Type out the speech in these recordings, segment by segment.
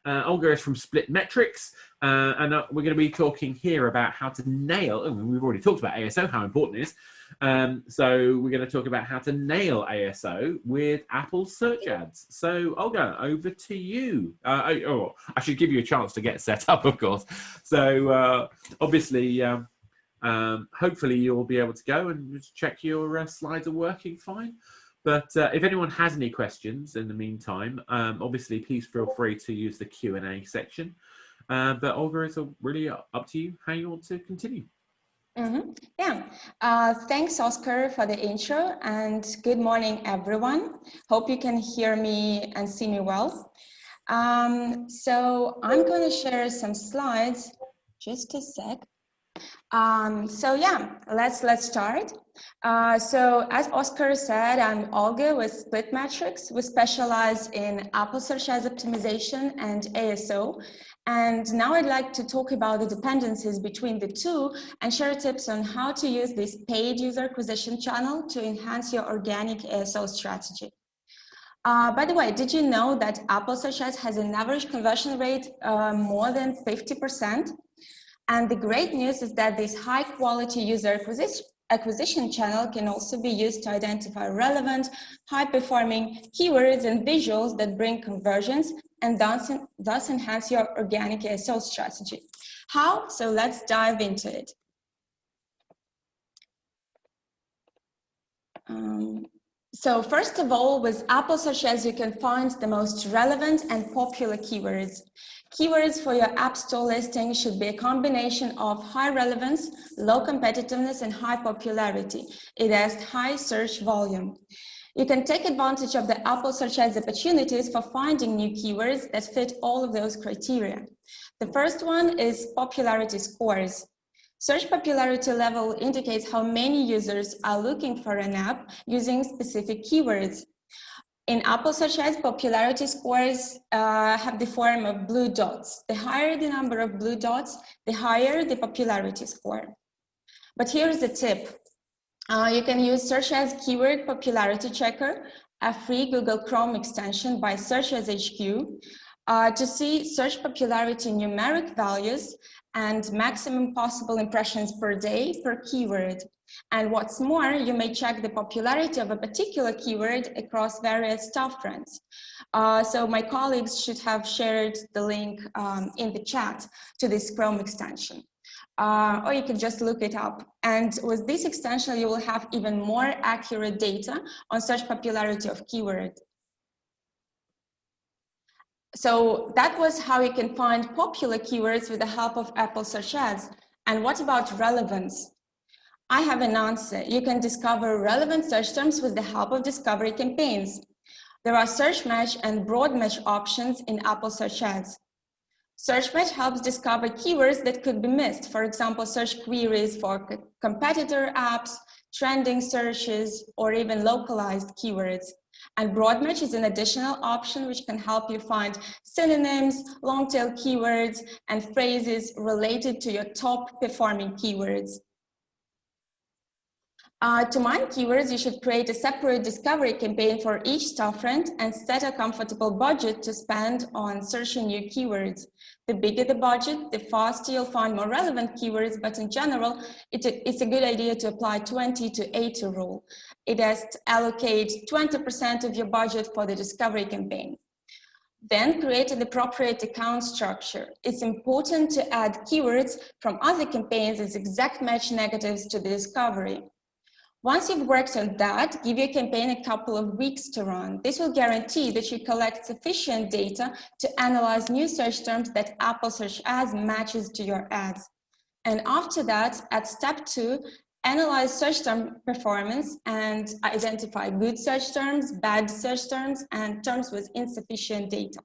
Olga is from SplitMetrics, and we're going to be talking here about how to nail, we've already talked about ASO, how important it is. So we're going to talk about how to nail ASO with Apple search ads. So Olga, over to you. I should give you a chance to get set up, of course. So obviously, hopefully you'll be able to go and check your slides are working fine. But if anyone has any questions in the meantime, obviously please feel free to use the Q&A section. But Olga, it's really up to you how you want to continue. Yeah, thanks Oscar for the intro, and good morning everyone. Hope you can hear me and see me well. So I'm going to share some slides, just a sec. So yeah, let's start. So as Oscar said, I'm Olga with SplitMetrics. We specialize in Apple Search Ads Optimization and ASO. And now I'd like to talk about the dependencies between the two and share tips on how to use this paid user acquisition channel to enhance your organic ASO strategy. By the way, did you know that Apple Search Ads has an average conversion rate more than 50%? And the great news is that this high quality user acquisition channel can also be used to identify relevant, high performing keywords and visuals that bring conversions and thus enhance your organic ASO strategy. How? So let's dive into it. So first of all, with Apple Search Ads, you can find the most relevant and popular keywords. Keywords for your App Store listing should be a combination of high relevance, low competitiveness, and high popularity. It has high search volume. You can take advantage of the Apple Search Ads opportunities for finding new keywords that fit all of those criteria. The first one is popularity scores. Search popularity level indicates how many users are looking for an app using specific keywords. In Apple Search Ads, popularity scores have the form of blue dots. The higher the number of blue dots, the higher the popularity score. But here's the tip. You can use Search Ads Keyword Popularity Checker, a free Google Chrome extension by Search Ads HQ, to see search popularity numeric values and maximum possible impressions per day per keyword. And what's more, you may check the popularity of a particular keyword across various top trends. So my colleagues should have shared the link in the chat to this Chrome extension. Or you can just look it up. And with this extension, you will have even more accurate data on search popularity of keywords. So that was how you can find popular keywords with the help of Apple Search Ads. And what about relevance? I have an answer. You can discover relevant search terms with the help of discovery campaigns. There are search match and broad match options in Apple Search Ads. Search match helps discover keywords that could be missed. For example, search queries for competitor apps, trending searches, or even localized keywords. And broad match is an additional option which can help you find synonyms, long tail keywords, and phrases related to your top performing keywords. To mine keywords, you should create a separate discovery campaign for each storefront and set a comfortable budget to spend on searching new keywords. The bigger the budget, the faster you'll find more relevant keywords, but in general, it's a good idea to apply 20 to 80 rule. It has to allocate 20% of your budget for the discovery campaign. Then create an appropriate account structure. It's important to add keywords from other campaigns as exact match negatives to the discovery. Once you've worked on that, give your campaign a couple of weeks to run. This will guarantee that you collect sufficient data to analyze new search terms that Apple Search Ads matches to your ads. And after that, at step 2, analyze search term performance and identify good search terms, bad search terms, and terms with insufficient data.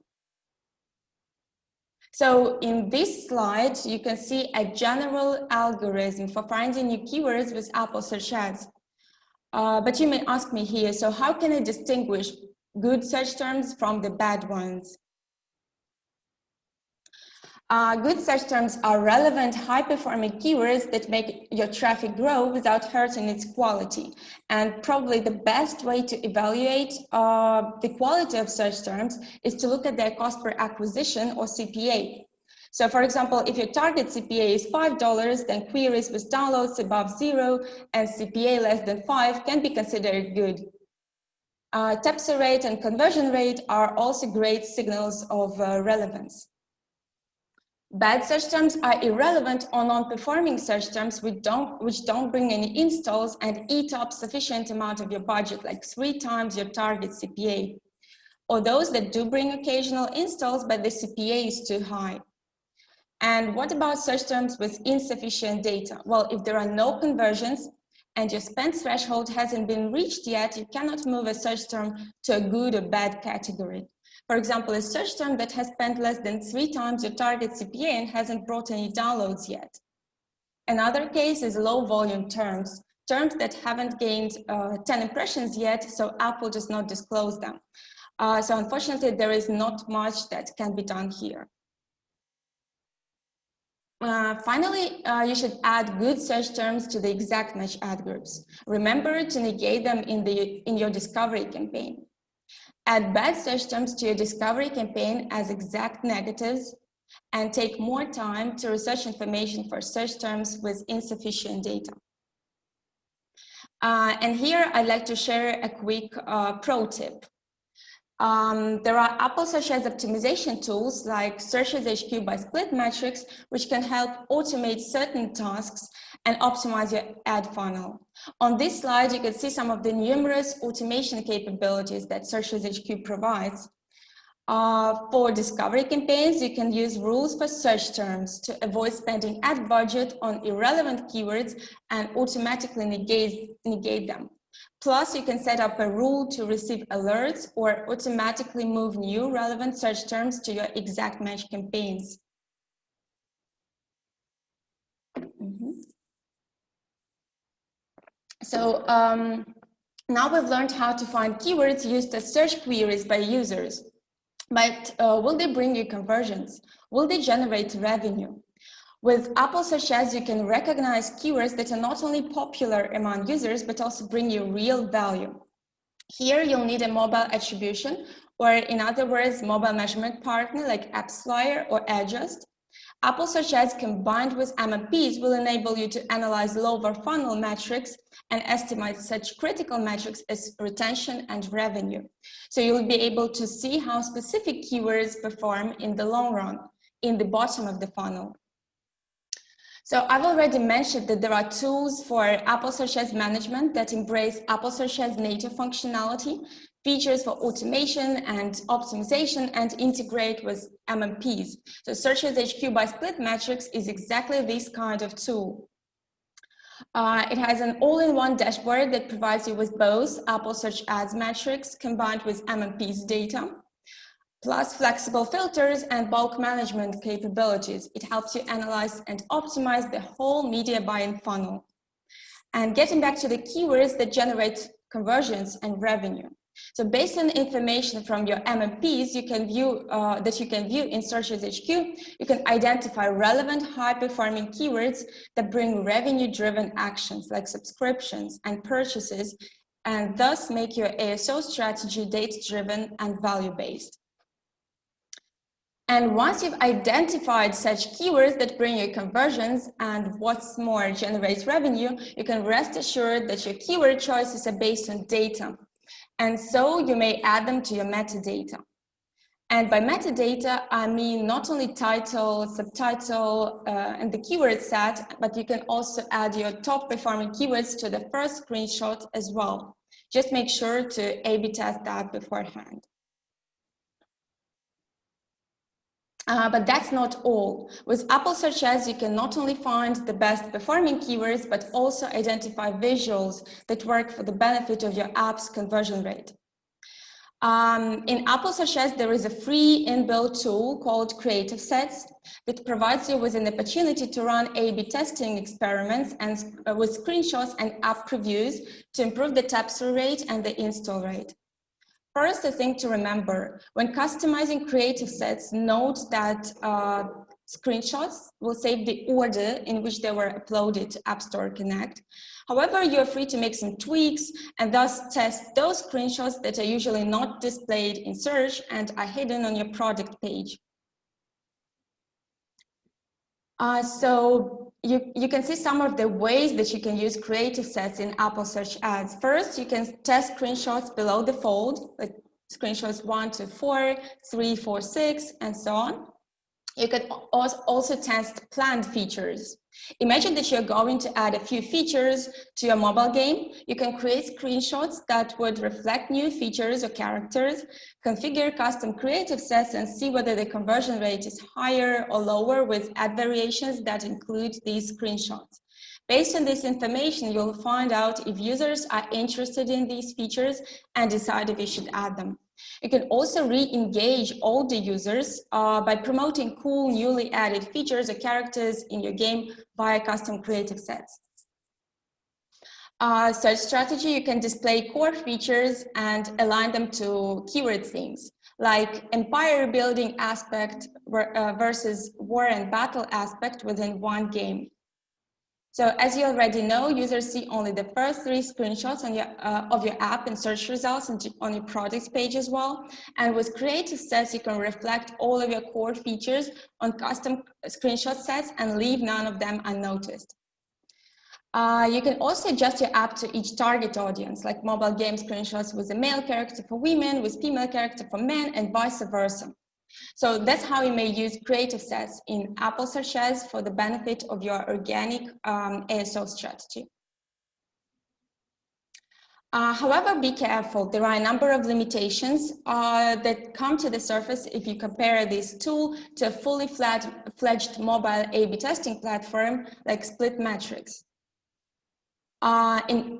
So in this slide, you can see a general algorithm for finding new keywords with Apple Search Ads. But you may ask me here, so how can I distinguish good search terms from the bad ones? Good search terms are relevant, high-performing keywords that make your traffic grow without hurting its quality. And probably the best way to evaluate the quality of search terms is to look at their cost per acquisition, or CPA. So for example, if your target CPA is $5, then queries with downloads above 0 and CPA less than 5 can be considered good. Tapser rate and conversion rate are also great signals of relevance. Bad search terms are irrelevant or non-performing search terms which don't bring any installs and eat up sufficient amount of your budget, like 3 times your target CPA. Or those that do bring occasional installs, but the CPA is too high. And what about search terms with insufficient data? Well, if there are no conversions and your spend threshold hasn't been reached yet, you cannot move a search term to a good or bad category. For example, a search term that has spent less than 3 times your target CPA and hasn't brought any downloads yet. Another case is low volume terms, terms that haven't gained 10 impressions yet, so Apple does not disclose them. So unfortunately, there is not much that can be done here. Finally, you should add good search terms to the exact match ad groups. Remember to negate them in your discovery campaign. Add bad search terms to your discovery campaign as exact negatives, and take more time to research information for search terms with insufficient data. And here I'd like to share a quick pro tip. There are Apple Search Ads optimization tools like Search Ads HQ by SplitMetrics, which can help automate certain tasks and optimize your ad funnel. On this slide, you can see some of the numerous automation capabilities that Search Ads HQ provides. For discovery campaigns, you can use rules for search terms to avoid spending ad budget on irrelevant keywords and automatically negate them. Plus, you can set up a rule to receive alerts or automatically move new relevant search terms to your exact match campaigns. So now we've learned how to find keywords used as search queries by users. But will they bring you conversions? Will they generate revenue? With Apple Search Ads, you can recognize keywords that are not only popular among users, but also bring you real value. Here, you'll need a mobile attribution, or in other words, mobile measurement partner like AppsFlyer or Adjust. Apple Search Ads combined with MMPs will enable you to analyze lower funnel metrics and estimate such critical metrics as retention and revenue. So you'll be able to see how specific keywords perform in the long run, in the bottom of the funnel. So I've already mentioned that there are tools for Apple Search Ads management that embrace Apple Search Ads native functionality, features for automation and optimization, and integrate with MMPs. So Search Ads HQ by SplitMetrics is exactly this kind of tool. It has an all-in-one dashboard that provides you with both Apple Search Ads metrics combined with MMPs data, plus flexible filters and bulk management capabilities. It helps you analyze and optimize the whole media buying funnel. And getting back to the keywords that generate conversions and revenue. So based on information from your MMPs you can view in Search Ads HQ, you can identify relevant high-performing keywords that bring revenue-driven actions like subscriptions and purchases, and thus make your ASO strategy data-driven and value-based. And once you've identified such keywords that bring you conversions and what's more, generate revenue, you can rest assured that your keyword choices are based on data. And so you may add them to your metadata. And by metadata, I mean not only title, subtitle, and the keyword set, but you can also add your top performing keywords to the first screenshot as well. Just make sure to A/B test that beforehand. But that's not all. With Apple Search Ads, you can not only find the best performing keywords, but also identify visuals that work for the benefit of your app's conversion rate. In Apple Search Ads, there is a free inbuilt tool called Creative Sets that provides you with an opportunity to run A/B testing experiments and with screenshots and app previews to improve the tap-through rate and the install rate. First, a thing to remember, when customizing creative sets, note that screenshots will save the order in which they were uploaded to App Store Connect. However, you're free to make some tweaks and thus test those screenshots that are usually not displayed in search and are hidden on your product page. So you can see some of the ways that you can use creative sets in Apple Search Ads. First, you can test screenshots below the fold, like screenshots 1 to 4, 3, 4, 6, and so on. You can also test planned features. Imagine that you're going to add a few features to your mobile game. You can create screenshots that would reflect new features or characters, configure custom creative sets, and see whether the conversion rate is higher or lower with ad variations that include these screenshots. Based on this information, you'll find out if users are interested in these features and decide if you should add them. You can also re-engage older users by promoting cool, newly added features or characters in your game via custom creative sets. Search strategy, you can display core features and align them to keyword themes, like empire building aspect versus war and battle aspect within one game. So as you already know, users see only the first 3 screenshots on of your app in search results and on your product page as well. And with creative sets, you can reflect all of your core features on custom screenshot sets and leave none of them unnoticed. You can also adjust your app to each target audience, like mobile game screenshots with a male character for women, with female character for men, and vice versa. So that's how you may use creative sets in Apple Search Ads for the benefit of your organic ASO strategy. However, be careful. There are a number of limitations that come to the surface if you compare this tool to a fully fledged mobile A/B testing platform like SplitMetrics.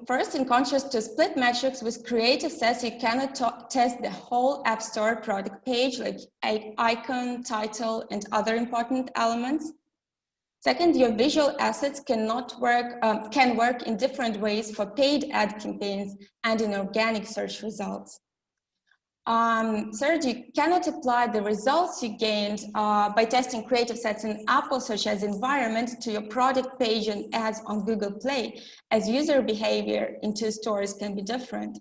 First, in contrast to SplitMetrics, with creative sets, you cannot test the whole App Store product page, like icon, title, and other important elements. Second, your visual assets can work in different ways for paid ad campaigns and in organic search results. Third, you cannot apply the results you gained by testing creative sets in Apple Search Ads environment to your product page and ads on Google Play, as user behavior in 2 stores can be different.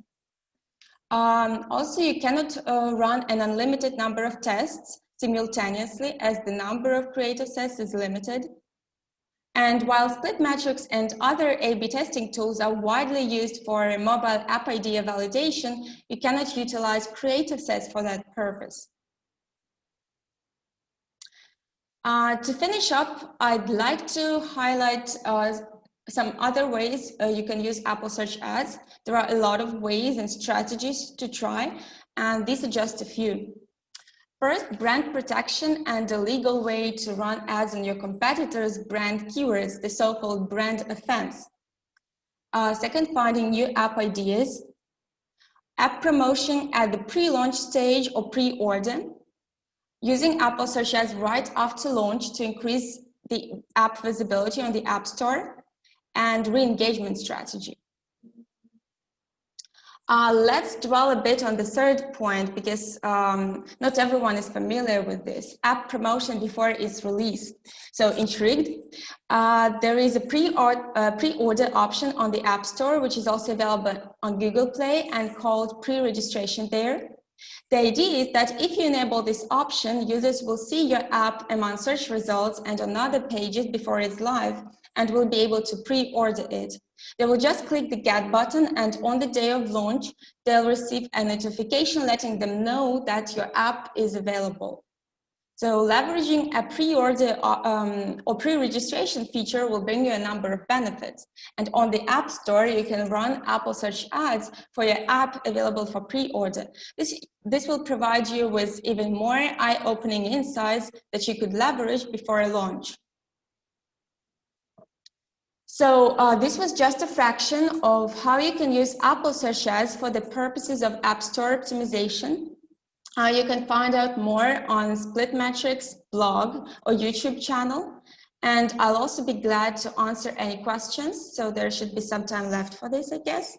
Also, you cannot run an unlimited number of tests simultaneously, as the number of creative sets is limited. And while SplitMetrics and other A/B testing tools are widely used for mobile app idea validation, you cannot utilize creative sets for that purpose. To finish up, I'd like to highlight some other ways you can use Apple Search Ads. There are a lot of ways and strategies to try, and these are just a few. First, brand protection and a legal way to run ads on your competitors' brand keywords, the so-called brand offense. Second, finding new app ideas. App promotion at the pre-launch stage or pre-order. Using Apple Search Ads right after launch to increase the app visibility on the App Store. And re-engagement strategy. Let's dwell a bit on the third point, because not everyone is familiar with this. App promotion before its release. So intrigued? There is a pre-order option on the App Store, which is also available on Google Play and called pre-registration there. The idea is that if you enable this option, users will see your app among search results and on other pages before it's live, and will be able to pre-order it. They will just click the Get button, and on the day of launch, they'll receive a notification letting them know that your app is available. So leveraging a pre-order or pre-registration feature will bring you a number of benefits. And on the App Store, you can run Apple Search Ads for your app available for pre-order. This will provide you with even more eye-opening insights that you could leverage before a launch. So this was just a fraction of how you can use Apple Search Ads for the purposes of App Store optimization. You can find out more on SplitMetrics blog or YouTube channel. And I'll also be glad to answer any questions. So there should be some time left for this, I guess.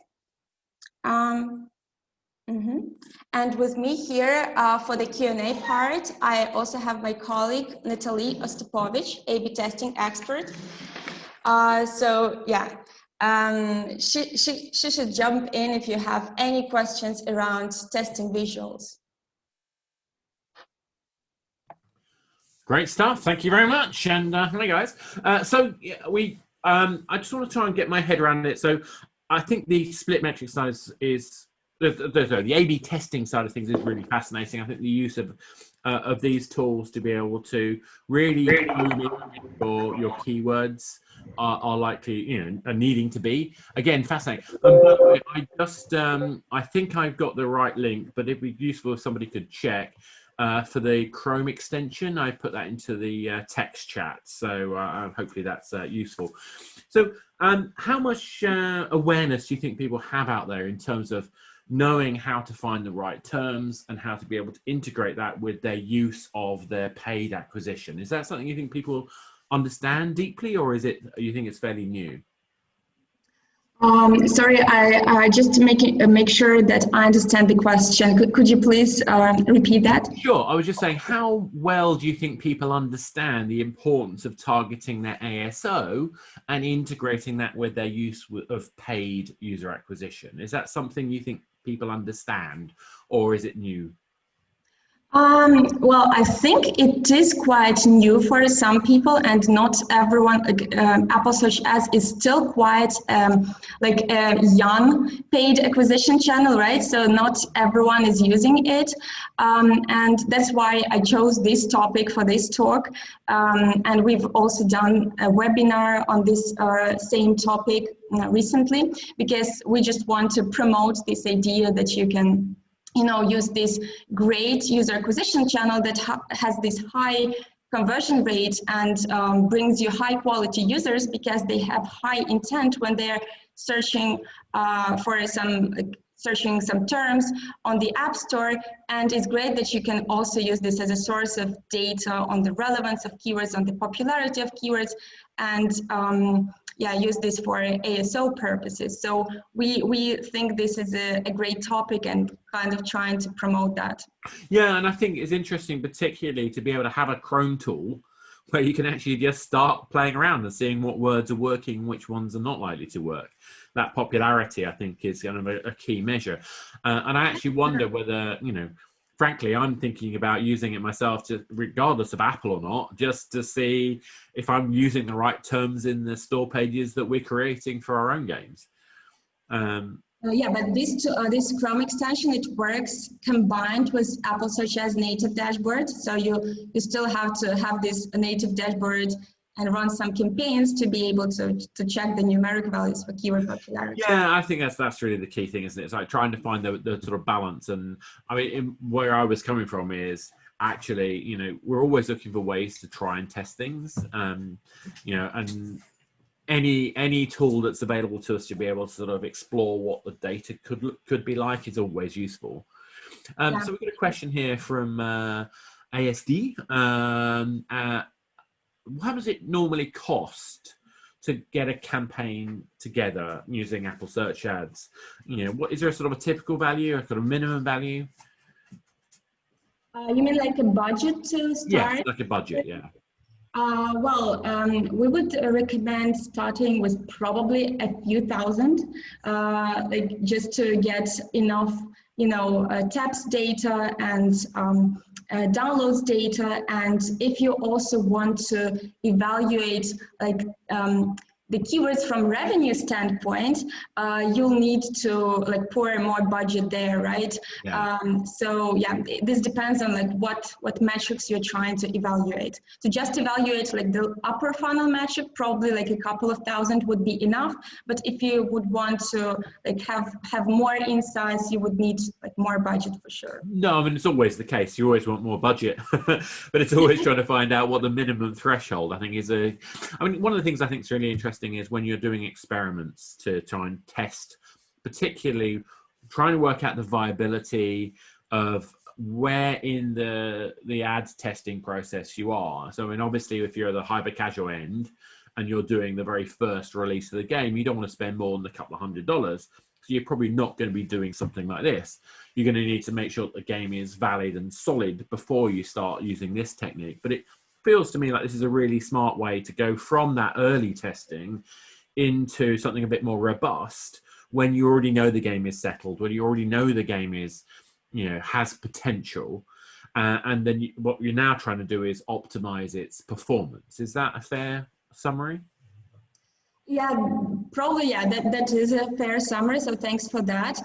And with me here for the Q&A part, I also have my colleague, Natalie Ostapovich, A/B testing expert. So yeah, she should jump in if you have any questions around testing visuals. Great stuff. Thank you very much. And hi guys. So yeah, I just want to try and get my head around it. So I think the SplitMetrics side is the A/B testing side of things is really fascinating. I think the use of these tools to be able to really hone in your keywords are likely, are needing to be. Again, fascinating. By the way, I think I've got the right link, but it'd be useful if somebody could check. For the Chrome extension, I put that into the text chat, so hopefully that's useful. So how much awareness do you think people have out there in terms of knowing how to find the right terms and how to be able to integrate that with their use of their paid acquisition? Is that something you think people understand deeply, or is it you think it's fairly new? Sorry, I just to make sure that I understand the question. Could you please repeat that? Sure. I was just saying, how well do you think people understand the importance of targeting their ASO and integrating that with their use of paid user acquisition? Is that something you think people understand, or is it new? Well, I think it is quite new for some people, and not everyone. Apple Search Ads is still quite like a young paid acquisition channel, right? So not everyone is using it, and that's why I chose this topic for this talk. And we've also done a webinar on this same topic recently, because we just want to promote this idea that you can use this great user acquisition channel that has this high conversion rate and brings you high quality users, because they have high intent when they're searching for some terms on the App Store. And it's great that you can also use this as a source of data on the relevance of keywords, on the popularity of keywords, and use this for ASO purposes. So we think this is a great topic and kind of trying to promote that. Yeah, and I think it's interesting, particularly to be able to have a Chrome tool where you can actually just start playing around and seeing what words are working, which ones are not likely to work. That popularity, I think, is kind of a key measure. And I actually wonder whether, frankly, I'm thinking about using it myself, regardless of Apple or not, just to see if I'm using the right terms in the store pages that we're creating for our own games. Yeah, but this Chrome extension, it works combined with Apple Search Ads native dashboard. So you still have to have this native dashboard and run some campaigns to be able to check the numeric values for keyword popularity. Yeah, I think that's really the key thing, isn't it? It's like trying to find the sort of balance. And I mean, where I was coming from is actually, we're always looking for ways to try and test things, and any tool that's available to us to be able to sort of explore what the data could be like is always useful. So we've got a question here from ASD. How does it normally cost to get a campaign together using Apple Search Ads? What is there a sort of a typical value, a sort of minimum value? You mean like a budget to start? Yeah, like a budget, yeah. We would recommend starting with probably a few thousand, like just to get enough, taps data and downloads data. And if you also want to evaluate like the keywords from revenue standpoint, you'll need to like pour more budget there, right? Yeah. So yeah, this depends on like what metrics you're trying to evaluate. To just evaluate like the upper funnel metric, probably like a couple of thousand would be enough. But if you would want to like have more insights, you would need like more budget for sure. No, I mean, it's always the case. You always want more budget, but it's always trying to find out what the minimum threshold, I think, is. I mean, one of the things I think is really interesting is when you're doing experiments to try and test, particularly trying to work out the viability of where in the ads testing process you are. So, I mean, obviously, if you're at the hyper casual end and you're doing the very first release of the game, you don't want to spend more than a couple of $100. So you're probably not going to be doing something like this. You're going to need to make sure that the game is valid and solid before you start using this technique. But it feels to me like this is a really smart way to go from that early testing into something a bit more robust when you already know the game is settled, when you already know the game is, has potential. And then what you're now trying to do is optimize its performance. Is that a fair summary? Yeah, probably, yeah, that is a fair summary, so thanks for that.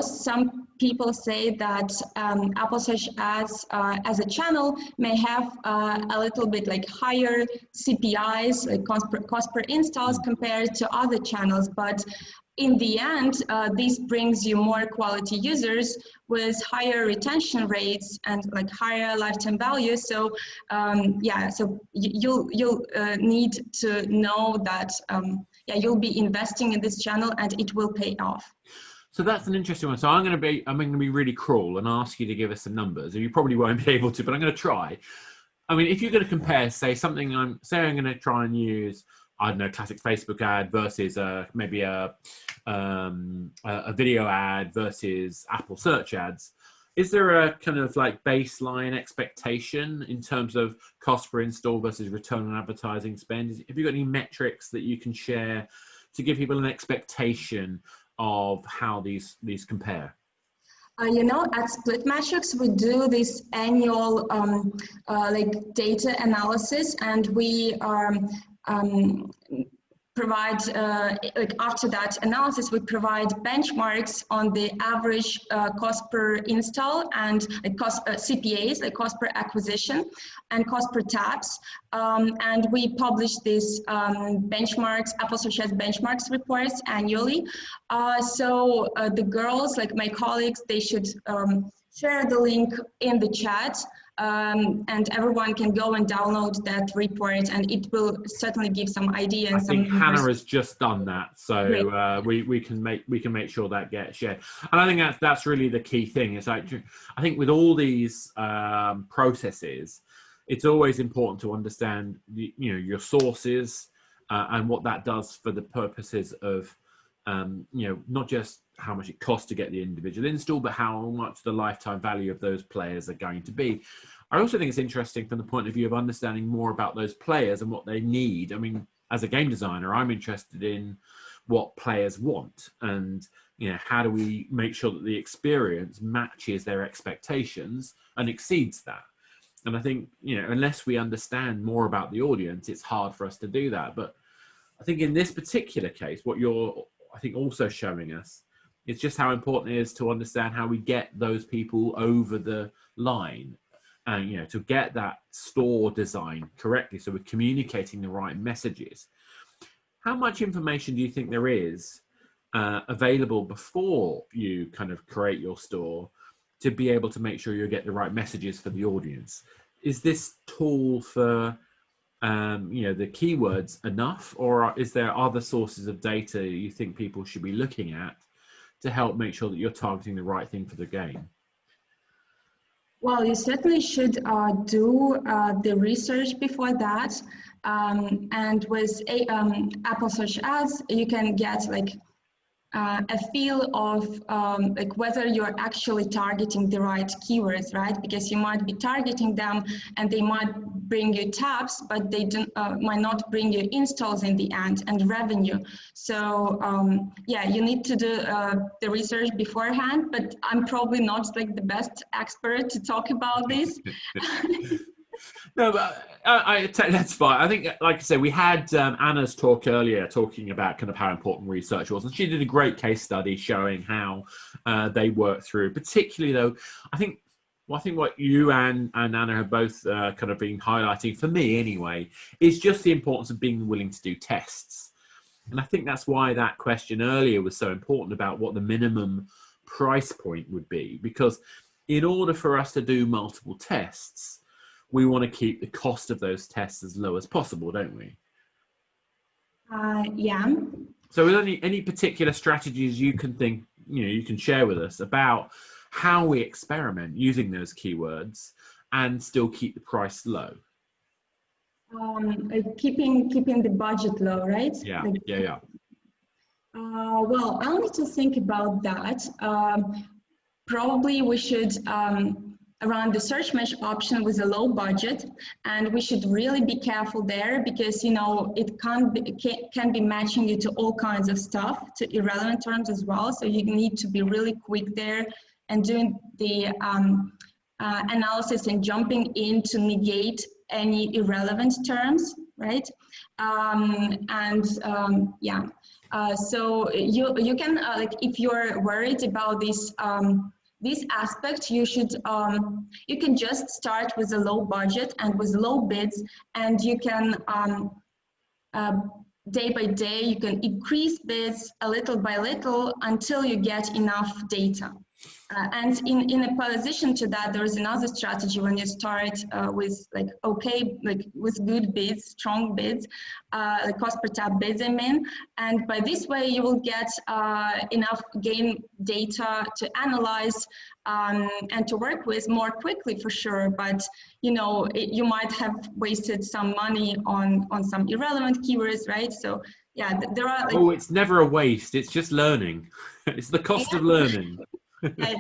Some people say that Apple Search Ads as a channel may have a little bit like higher CPIs, like cost per installs compared to other channels, but in the end, this brings you more quality users with higher retention rates and like higher lifetime value. So so you'll need to know that you'll be investing in this channel and it will pay off. So that's an interesting one. So I'm going to be really cruel and ask you to give us some numbers. You probably won't be able to, but I'm going to try. I mean, if you're going to compare, say something, I'm going to try and use, I don't know, classic Facebook ad versus maybe a video ad versus Apple search ads. Is there a kind of like baseline expectation in terms of cost per install versus return on advertising spend? Have you got any metrics that you can share to give people an expectation of how these compare? At SplitMetrics, we do this annual data analysis, and we provide, after that analysis, we provide benchmarks on the average cost per install and cost CPAs, like cost per acquisition, and cost per tabs. And we publish these benchmarks, Apple Search Ads benchmarks reports annually. So the girls, like my colleagues, they should share the link in the chat. And everyone can go and download that report, and it will certainly give some idea. And I think Hannah has just done that, so we can make sure that gets shared. And I think that's really the key thing. Is like, I think with all these processes, it's always important to understand your sources and what that does for the purposes of not just how much it costs to get the individual install, but how much the lifetime value of those players are going to be. I also think it's interesting from the point of view of understanding more about those players and what they need. I mean, as a game designer, I'm interested in what players want, and how do we make sure that the experience matches their expectations and exceeds that. And I think unless we understand more about the audience, it's hard for us to do that. But I think in this particular case, what you're also showing us is just how important it is to understand how we get those people over the line, and to get that store design correctly, so we're communicating the right messages. How much information do you think there is available before you kind of create your store to be able to make sure you get the right messages for the audience? Is this tool for the keywords enough, or is there other sources of data you think people should be looking at to help make sure that you're targeting the right thing for the game? Well, you certainly should do the research before that, and with Apple Search Ads, you can get a feel of whether you're actually targeting the right keywords, right? Because you might be targeting them and they might bring you tabs, but they might not bring you installs in the end and revenue. So you need to do the research beforehand, but I'm probably not the best expert to talk about this. No, but that's fine. I think, like I said, we had Anna's talk earlier talking about kind of how important research was, and she did a great case study showing how they work through. Particularly, though, I think what you and Anna have both kind of been highlighting, for me anyway, is just the importance of being willing to do tests. And I think that's why that question earlier was so important about what the minimum price point would be, because in order for us to do multiple tests, we want to keep the cost of those tests as low as possible, don't we? Yeah. So are there any particular strategies you can think, you can share with us about how we experiment using those keywords and still keep the price low? Keeping the budget low, right? Yeah. Well, I'll need to think about that. Probably we should around the search mesh option with a low budget, and we should really be careful there because it can be matching you to all kinds of stuff, to irrelevant terms as well. So you need to be really quick there and doing the analysis and jumping in to negate any irrelevant terms, right? Yeah. So you can like if you're worried about this aspect, you can just start with a low budget and with low bids, and you can day by day you can increase bids a little by little until you get enough data. And in opposition to that, there is another strategy when you start with with good bids, strong bids, like cost per tab bids, I mean. And by this way, you will get enough game data to analyze and to work with more quickly for sure. But you might have wasted some money on some irrelevant keywords, right? So yeah, there are. Oh, it's never a waste. It's just learning. It's the cost of learning. Yeah,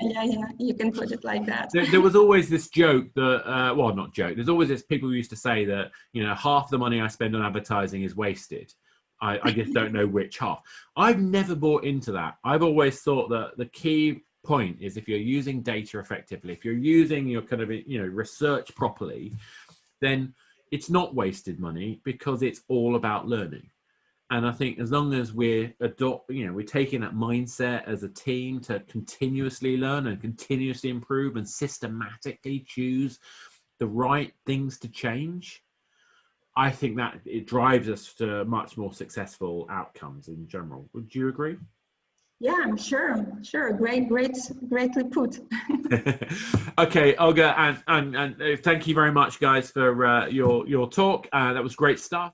you can put it like that. There was always this joke that, well, not joke. There's always this people who used to say that, half the money I spend on advertising is wasted. I just don't know which half. I've never bought into that. I've always thought that the key point is if you're using data effectively, if you're using your kind of, research properly, then it's not wasted money because it's all about learning. And I think as long as we're taking that mindset as a team to continuously learn and continuously improve and systematically choose the right things to change, I think that it drives us to much more successful outcomes in general. Would you agree? Yeah, sure. Greatly put. Okay, Olga, and thank you very much, guys, for your talk. That was great stuff.